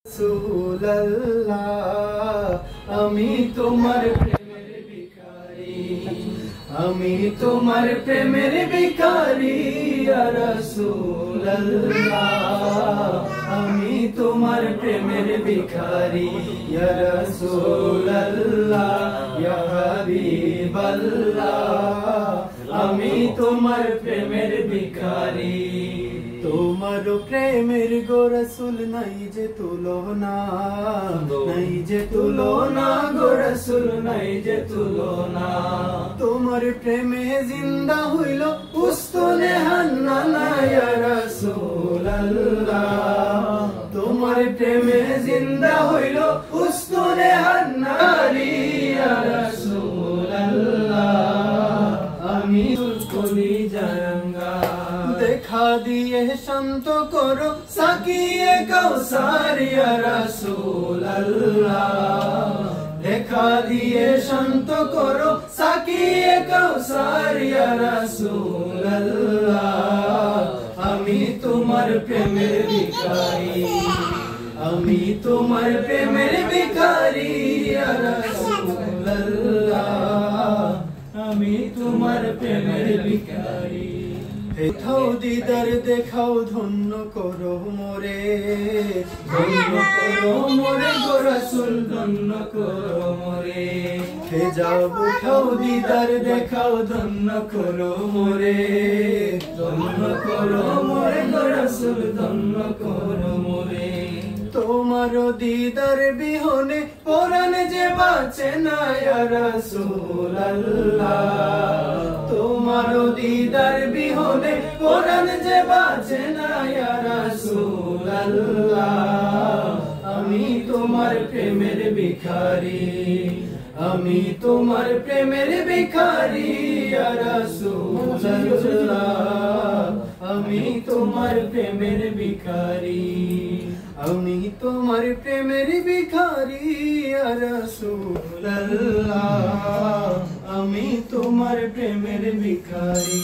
রাসূলুল্লাহ আমি তোমার প্রেমের ভিখারি, আমি তোমার প্রেমের ভিখারি ইয়া রাসূলুল্লাহ আমি তোমার প্রেমের ভিখারি ইয়া রাসূলুল্লাহ ইয়া হাবিবাল্লাহ আমি তোমার প্রেমের ভিখারি। তোমার প্রেমের গো রাসূল নাই যে তুলনা, নাই যে তুলনা গো রাসূল নাই যে তুলনা। তোমার প্রেমে জিন্দা হইল উস্তনে হান্নানা ইয়া রাসূলুল্লাহ তোমার প্রেমে জিন্দা হইল উস্তনে হান্নারি ইয়া রাসূলুল্লাহ আমি কলি জাঙ্গা। দেখা দিয়ে শান্ত করো সাকিয়ে কাউসার ইয়া রাসূলুল্লাহ দেখা দিয়ে শান্ত করো সাকিয়ে কাউসার ইয়া রাসূলুল্লাহ আমি তোমার প্রেমের ভিখারি, আমি তোমার প্রেমের ভিখারি ইয়া রাসূলুল্লাহ আমি তোমার প্রেমের ভিখারি। দেখাও দিদার দেখাও ধন্য করো মোরে, ধন্য করো মোরে গো রাসূল ধন্য করো মোরে। হে যাও উঠাও দিদার দেখাও ধন্য করো মোরে, ধন্য করো মোরে গো রাসূল ধন্য করো মোরে। তোমার দিদার বিহনে পরাণ যে বাঁচে না ইয়া রাসূলুল্লাহ তোমার দিদার বিহনে পরাণ যে বাঁচে না ইয়া রাসূলুল্লাহ আমি তোমার প্রেমের ভিখারি, আমি তোমার প্রেমের ভিখারি ইয়া রাসূলুল্লাহ আমি তোমার প্রেমের ভিখারি, আমি তোমার প্রেমের ভিখারি ইয়া রাসূলুল্লাহ আমি তোমার প্রেমের ভিখারি।